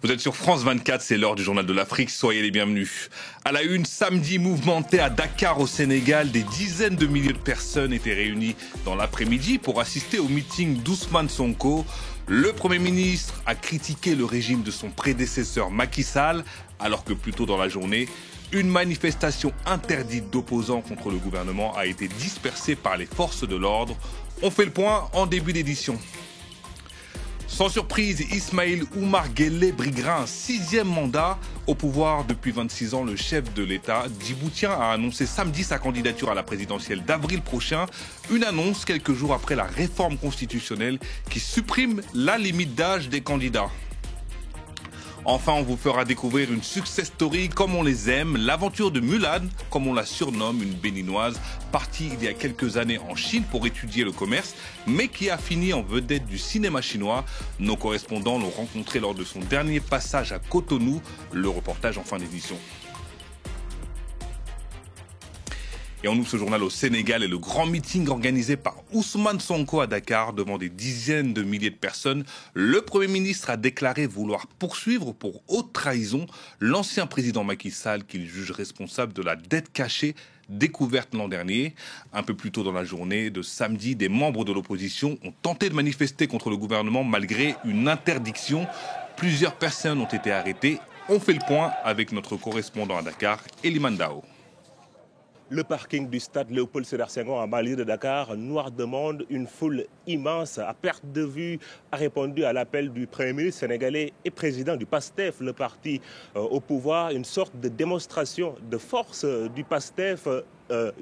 Vous êtes sur France 24, c'est l'heure du journal de l'Afrique, soyez les bienvenus. À la une, samedi mouvementé à Dakar au Sénégal, des dizaines de milliers de personnes étaient réunies dans l'après-midi pour assister au meeting d'Ousmane Sonko. Le Premier ministre a critiqué le régime de son prédécesseur Macky Sall, alors que plus tôt dans la journée, une manifestation interdite d'opposants contre le gouvernement a été dispersée par les forces de l'ordre. On fait le point en début d'édition. Sans surprise, Ismaïl Oumar Guelleh briguera un 6e mandat au pouvoir depuis 26 ans. Le chef de l'État djiboutien a annoncé samedi sa candidature à la présidentielle d'avril prochain. Une annonce quelques jours après la réforme constitutionnelle qui supprime la limite d'âge des candidats. Enfin, on vous fera découvrir une success story comme on les aime, l'aventure de Mulan, comme on la surnomme, une béninoise partie il y a quelques années en Chine pour étudier le commerce, mais qui a fini en vedette du cinéma chinois. Nos correspondants l'ont rencontré lors de son dernier passage à Cotonou, le reportage en fin d'édition. Et on ouvre ce journal au Sénégal et le grand meeting organisé par Ousmane Sonko à Dakar devant des dizaines de milliers de personnes. Le Premier ministre a déclaré vouloir poursuivre pour haute trahison l'ancien président Macky Sall qu'il juge responsable de la dette cachée découverte l'an dernier. Un peu plus tôt dans la journée de samedi, des membres de l'opposition ont tenté de manifester contre le gouvernement malgré une interdiction. Plusieurs personnes ont été arrêtées. On fait le point avec notre correspondant à Dakar, Eliman Dao. Le parking du stade Léopold Sédar Senghor en banlieue de Dakar, noir de monde, une foule immense à perte de vue a répondu à l'appel du Premier ministre sénégalais et président du PASTEF, le parti au pouvoir, une sorte de démonstration de force du PASTEF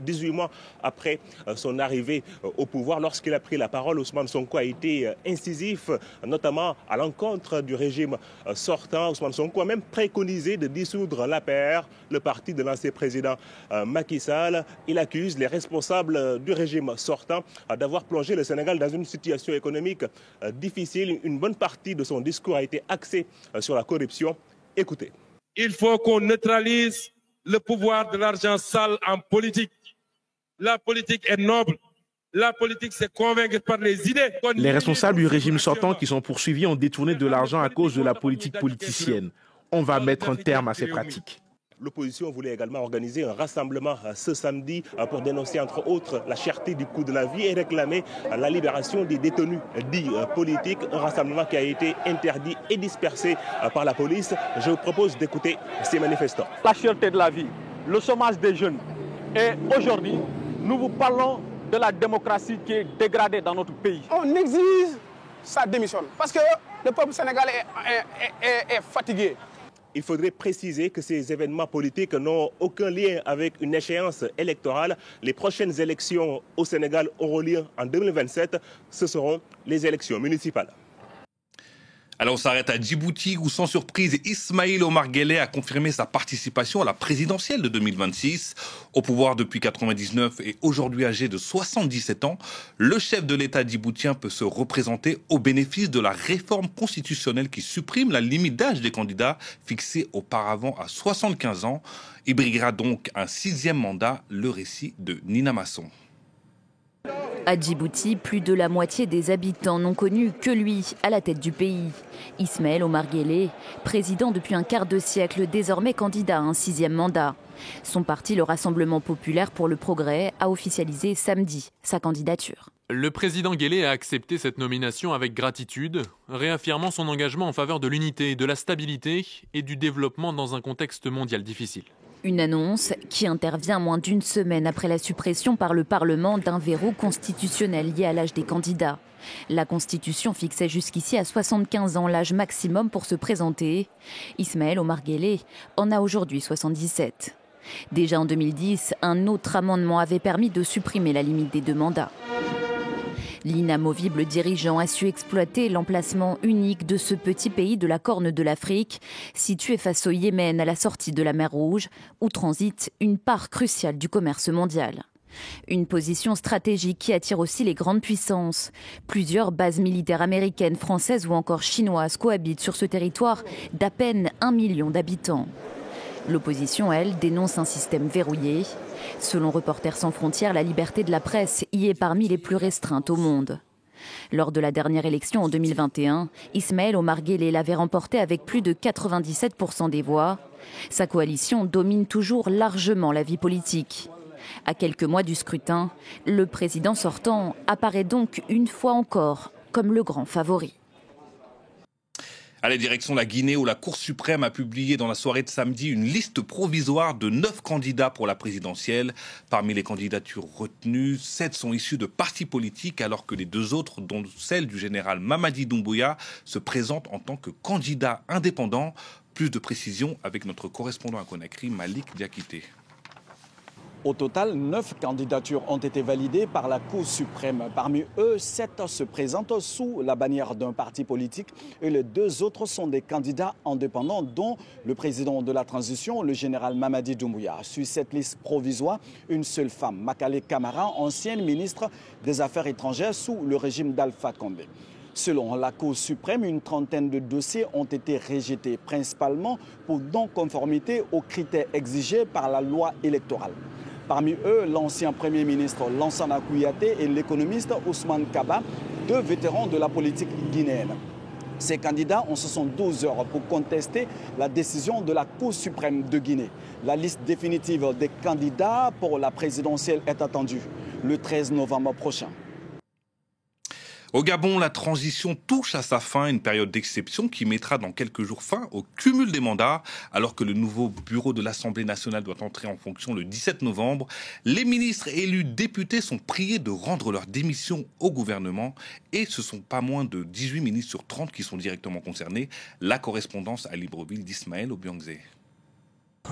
18 mois après son arrivée au pouvoir. Lorsqu'il a pris la parole, Ousmane Sonko a été incisif, notamment à l'encontre du régime sortant. Ousmane Sonko a même préconisé de dissoudre l'APR, le parti de l'ancien président Macky Sall. Il accuse les responsables du régime sortant d'avoir plongé le Sénégal dans une situation économique difficile. Une bonne partie de son discours a été axée sur la corruption. Écoutez. Il faut qu'on neutralise le pouvoir de l'argent sale en politique. La politique est noble. La politique, c'est convaincre par les idées. Les responsables du régime sortant qui sont poursuivis ont détourné de l'argent à cause de la politique politicienne. On va mettre un terme à ces pratiques. L'opposition voulait également organiser un rassemblement ce samedi pour dénoncer entre autres la cherté du coût de la vie et réclamer la libération des détenus dits politiques. Un rassemblement qui a été interdit et dispersé par la police. Je vous propose d'écouter ces manifestants. La cherté de la vie, le chômage des jeunes. Et aujourd'hui, nous vous parlons de la démocratie qui est dégradée dans notre pays. On exige sa démission parce que le peuple sénégalais est fatigué. Il faudrait préciser que ces événements politiques n'ont aucun lien avec une échéance électorale. Les prochaines élections au Sénégal auront lieu en 2027. Ce seront les élections municipales. Alors on s'arrête à Djibouti où sans surprise Ismaïl Oumar Guelleh a confirmé sa participation à la présidentielle de 2026. Au pouvoir depuis 1999 et aujourd'hui âgé de 77 ans, le chef de l'État djiboutien peut se représenter au bénéfice de la réforme constitutionnelle qui supprime la limite d'âge des candidats fixée auparavant à 75 ans. Il briguera donc un 6e mandat, le récit de Nina Masson. À Djibouti, plus de la moitié des habitants n'ont connu que lui à la tête du pays. Ismaïl Oumar Guelleh, président depuis un quart de siècle, désormais candidat à un 6e mandat. Son parti, le Rassemblement populaire pour le progrès, a officialisé samedi sa candidature. Le président Guelleh a accepté cette nomination avec gratitude, réaffirmant son engagement en faveur de l'unité, de la stabilité et du développement dans un contexte mondial difficile. Une annonce qui intervient moins d'une semaine après la suppression par le Parlement d'un verrou constitutionnel lié à l'âge des candidats. La Constitution fixait jusqu'ici à 75 ans l'âge maximum pour se présenter. Ismaïl Oumar Guelleh en a aujourd'hui 77. Déjà en 2010, un autre amendement avait permis de supprimer la limite des 2 mandats. L'inamovible dirigeant a su exploiter l'emplacement unique de ce petit pays de la Corne de l'Afrique, situé face au Yémen à la sortie de la mer Rouge, où transite une part cruciale du commerce mondial. Une position stratégique qui attire aussi les grandes puissances. Plusieurs bases militaires américaines, françaises ou encore chinoises cohabitent sur ce territoire d'à peine 1 million d'habitants. L'opposition, elle, dénonce un système verrouillé. Selon Reporters sans frontières, la liberté de la presse y est parmi les plus restreintes au monde. Lors de la dernière élection en 2021, Ismaël Omar Guelleh l'avait remporté avec plus de 97% des voix. Sa coalition domine toujours largement la vie politique. À quelques mois du scrutin, le président sortant apparaît donc une fois encore comme le grand favori. Allez, direction la Guinée où la Cour suprême a publié dans la soirée de samedi une liste provisoire de 9 candidats pour la présidentielle. Parmi les candidatures retenues, 7 sont issues de partis politiques alors que les 2 autres, dont celle du général Mamadi Doumbouya, se présentent en tant que candidats indépendants. Plus de précisions avec notre correspondant à Conakry, Malik Diakité. Au total, 9 candidatures ont été validées par la Cour suprême. Parmi eux, 7 se présentent sous la bannière d'un parti politique et les 2 autres sont des candidats indépendants, dont le président de la transition, le général Mamadi Doumbouya. Sur cette liste provisoire, une seule femme, Makale Camara, ancienne ministre des Affaires étrangères sous le régime d'Alpha Condé. Selon la Cour suprême, une trentaine de dossiers ont été rejetés, principalement pour non-conformité aux critères exigés par la loi électorale. Parmi eux, l'ancien Premier ministre Lansana Kouyaté et l'économiste Ousmane Kaba, 2 vétérans de la politique guinéenne. Ces candidats ont 72 heures pour contester la décision de la Cour suprême de Guinée. La liste définitive des candidats pour la présidentielle est attendue le 13 novembre prochain. Au Gabon, la transition touche à sa fin, une période d'exception qui mettra dans quelques jours fin au cumul des mandats. Alors que le nouveau bureau de l'Assemblée nationale doit entrer en fonction le 17 novembre, les ministres élus députés sont priés de rendre leur démission au gouvernement. Et ce ne sont pas moins de 18 ministres sur 30 qui sont directement concernés. La correspondance à Libreville d'Ismaël Obiangzé.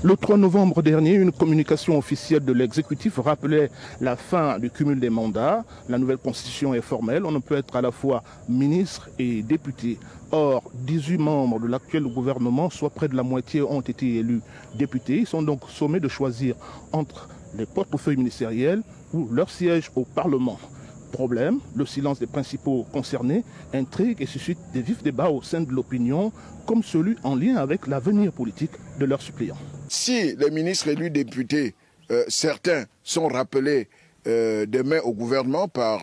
Le 3 novembre dernier, une communication officielle de l'exécutif rappelait la fin du cumul des mandats. La nouvelle constitution est formelle. On ne peut être à la fois ministre et député. Or, 18 membres de l'actuel gouvernement, soit près de la moitié, ont été élus députés. Ils sont donc sommés de choisir entre les portefeuilles ministériels ou leur siège au Parlement. Problème, le silence des principaux concernés intrigue et suscite des vifs débats au sein de l'opinion, comme celui en lien avec l'avenir politique de leurs suppléants. Si les ministres élus députés, certains sont rappelés demain au gouvernement par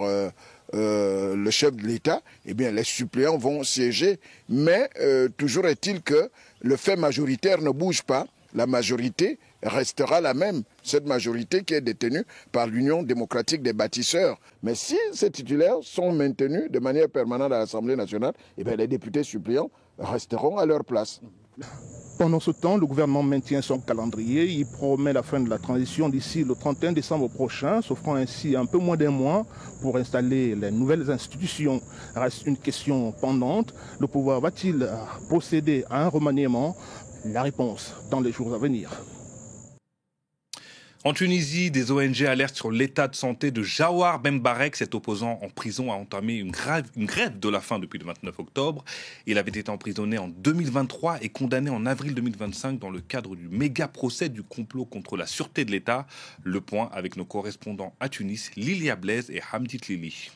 le chef de l'État, eh bien les suppléants vont siéger. Mais toujours est-il que le fait majoritaire ne bouge pas. La majorité restera la même, cette majorité qui est détenue par l'Union démocratique des bâtisseurs. Mais si ces titulaires sont maintenus de manière permanente à l'Assemblée nationale, eh bien les députés suppléants resteront à leur place. Pendant ce temps, le gouvernement maintient son calendrier. Il promet la fin de la transition d'ici le 31 décembre prochain, s'offrant ainsi un peu moins d'un mois pour installer les nouvelles institutions. Reste une question pendante. Le pouvoir va-t-il procéder à un remaniement ? La réponse dans les jours à venir. En Tunisie, des ONG alertent sur l'état de santé de Jawar Bembarek. Cet opposant en prison a entamé une grève de la faim depuis le 29 octobre. Il avait été emprisonné en 2023 et condamné en avril 2025 dans le cadre du méga procès du complot contre la sûreté de l'État. Le point avec nos correspondants à Tunis, Lilia Blaise et Hamdit Lili.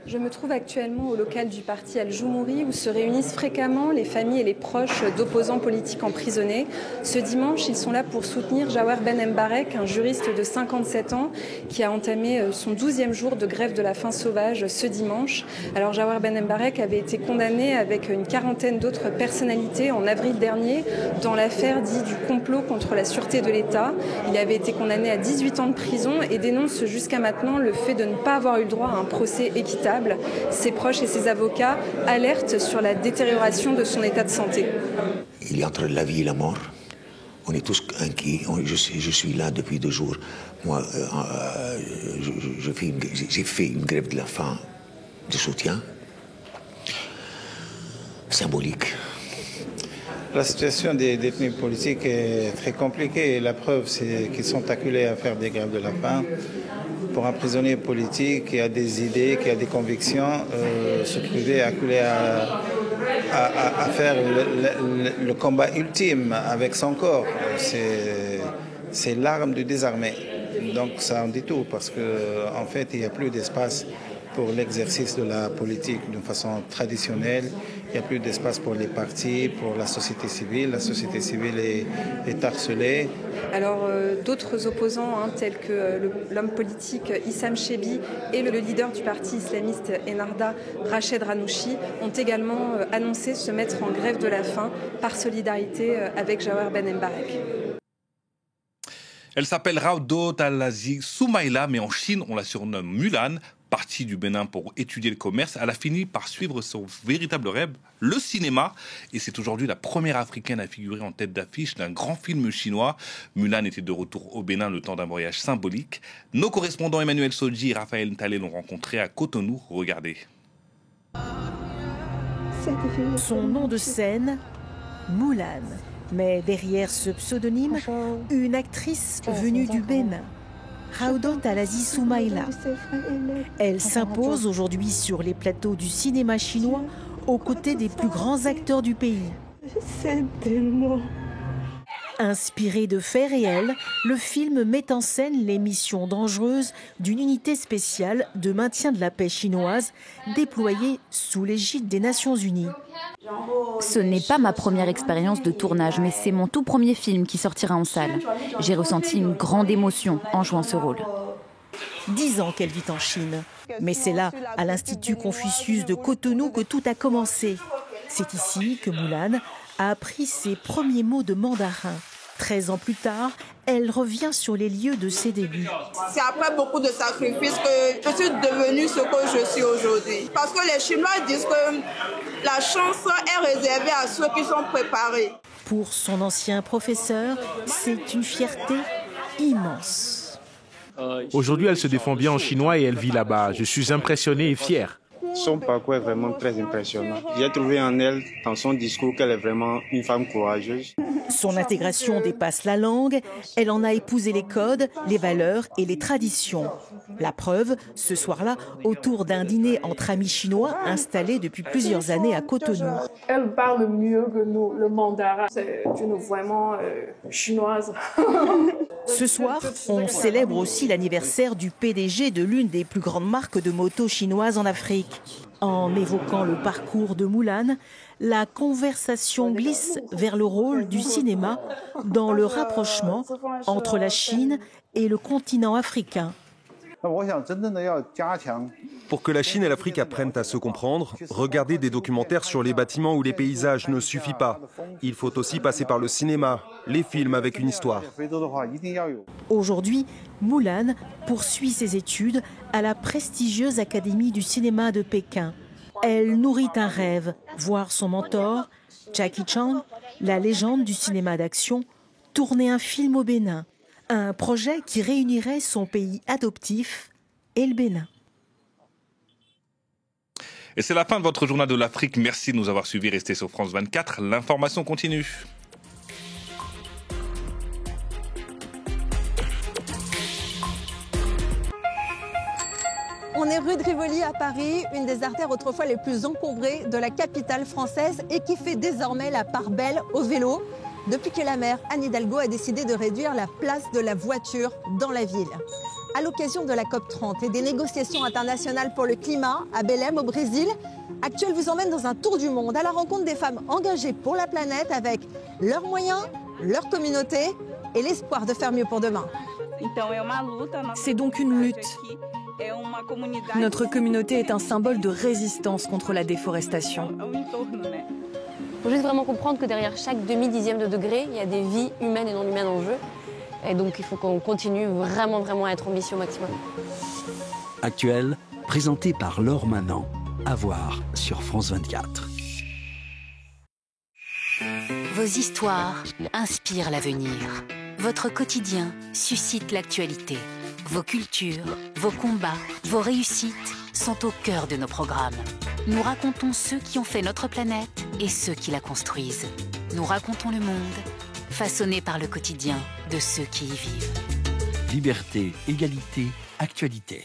Je me trouve actuellement au local du parti Al-Joumouri où se réunissent fréquemment les familles et les proches d'opposants politiques emprisonnés. Ce dimanche, ils sont là pour soutenir Jawar Ben Mbarek, un juriste de 57 ans qui a entamé son 12e jour de grève de la faim sauvage ce dimanche. Alors Jawar Ben Mbarek avait été condamné avec une quarantaine d'autres personnalités en avril dernier dans l'affaire dite du complot contre la sûreté de l'État. Il avait été condamné à 18 ans de prison et dénonce jusqu'à maintenant le fait de ne pas avoir eu le droit à un procès équitable. Ses proches et ses avocats alertent sur la détérioration de son état de santé. Il est entre la vie et la mort. On est tous inquiets. Je suis là depuis 2 jours. Moi, j'ai fait une grève de la faim de soutien symbolique. La situation des détenus politiques est très compliquée. La preuve, c'est qu'ils sont acculés à faire des grèves de la faim. Pour un prisonnier politique qui a des idées, qui a des convictions, se trouver acculé à faire le combat ultime avec son corps, c'est l'arme du désarmé. Donc ça en dit tout, parce qu'en fait, il n'y a plus d'espace pour l'exercice de la politique d'une façon traditionnelle. Il n'y a plus d'espace pour les partis, pour la société civile. La société civile est harcelée. Alors d'autres opposants, tels que l'homme politique Issam Chebbi et le leader du parti islamiste Ennahda, Rached Ghannouchi, ont également annoncé se mettre en grève de la faim par solidarité avec Jawar Ben Mbarek. Elle s'appelle Rawdo Talazi Soumaïla, mais en Chine, on la surnomme Mulan. Partie du Bénin pour étudier le commerce, elle a fini par suivre son véritable rêve, le cinéma. Et c'est aujourd'hui la première africaine à figurer en tête d'affiche d'un grand film chinois. Mulan était de retour au Bénin le temps d'un voyage symbolique. Nos correspondants Emmanuel Sodji et Raphaël Ntalé l'ont rencontré à Cotonou. Regardez. Son nom de scène, Mulan. Mais derrière ce pseudonyme, une actrice venue du Bénin, Rawdo Talazi Soumaïla. Elle s'impose aujourd'hui sur les plateaux du cinéma chinois aux côtés des plus grands acteurs du pays. Inspiré de faits réels, le film met en scène les missions dangereuses d'une unité spéciale de maintien de la paix chinoise déployée sous l'égide des Nations Unies. Ce n'est pas ma première expérience de tournage, mais c'est mon tout premier film qui sortira en salle. J'ai ressenti une grande émotion en jouant ce rôle. 10 ans qu'elle vit en Chine. Mais c'est là, à l'Institut Confucius de Cotonou, que tout a commencé. C'est ici que Mulan a appris ses premiers mots de mandarin. 13 ans plus tard, elle revient sur les lieux de ses débuts. C'est après beaucoup de sacrifices que je suis devenue ce que je suis aujourd'hui. Parce que les Chinois disent que la chance est réservée à ceux qui sont préparés. Pour son ancien professeur, c'est une fierté immense. Aujourd'hui, elle se défend bien en chinois et elle vit là-bas. Je suis impressionné et fier. Son parcours est vraiment très impressionnant. J'ai trouvé en elle, dans son discours, qu'elle est vraiment une femme courageuse. Son intégration dépasse la langue. Elle en a épousé les codes, les valeurs et les traditions. La preuve, ce soir-là, autour d'un dîner entre amis chinois installés depuis plusieurs années à Cotonou. Elle parle mieux que nous, le mandarin. C'est une vraiment chinoise. Ce soir, on célèbre aussi l'anniversaire du PDG de l'une des plus grandes marques de moto chinoises en Afrique. En évoquant le parcours de Mulan, la conversation glisse vers le rôle du cinéma dans le rapprochement entre la Chine et le continent africain. Pour que la Chine et l'Afrique apprennent à se comprendre, regarder des documentaires sur les bâtiments ou les paysages ne suffit pas. Il faut aussi passer par le cinéma, les films avec une histoire. Aujourd'hui, Mulan poursuit ses études à la prestigieuse Académie du cinéma de Pékin. Elle nourrit un rêve, voir son mentor, Jackie Chan, la légende du cinéma d'action, tourner un film au Bénin. Un projet qui réunirait son pays adoptif et le Bénin. Et c'est la fin de votre journal de l'Afrique. Merci de nous avoir suivis. Restez sur France 24. L'information continue. On est rue de Rivoli à Paris, une des artères autrefois les plus encombrées de la capitale française et qui fait désormais la part belle au vélo. Depuis que la maire Anne Hidalgo a décidé de réduire la place de la voiture dans la ville. À l'occasion de la COP30 et des négociations internationales pour le climat à Belém au Brésil, Actuel vous emmène dans un tour du monde à la rencontre des femmes engagées pour la planète avec leurs moyens, leur communauté et l'espoir de faire mieux pour demain. C'est donc une lutte. Notre communauté est un symbole de résistance contre la déforestation. Il faut juste vraiment comprendre que derrière chaque demi-dixième de degré, il y a des vies humaines et non humaines en jeu. Et donc il faut qu'on continue vraiment à être ambitieux au maximum. Actuel, présenté par Laure Manant. À voir sur France 24. Vos histoires inspirent l'avenir. Votre quotidien suscite l'actualité. Vos cultures, vos combats, vos réussites sont au cœur de nos programmes. Nous racontons ceux qui ont fait notre planète et ceux qui la construisent. Nous racontons le monde, façonné par le quotidien de ceux qui y vivent. Liberté, égalité, actualité.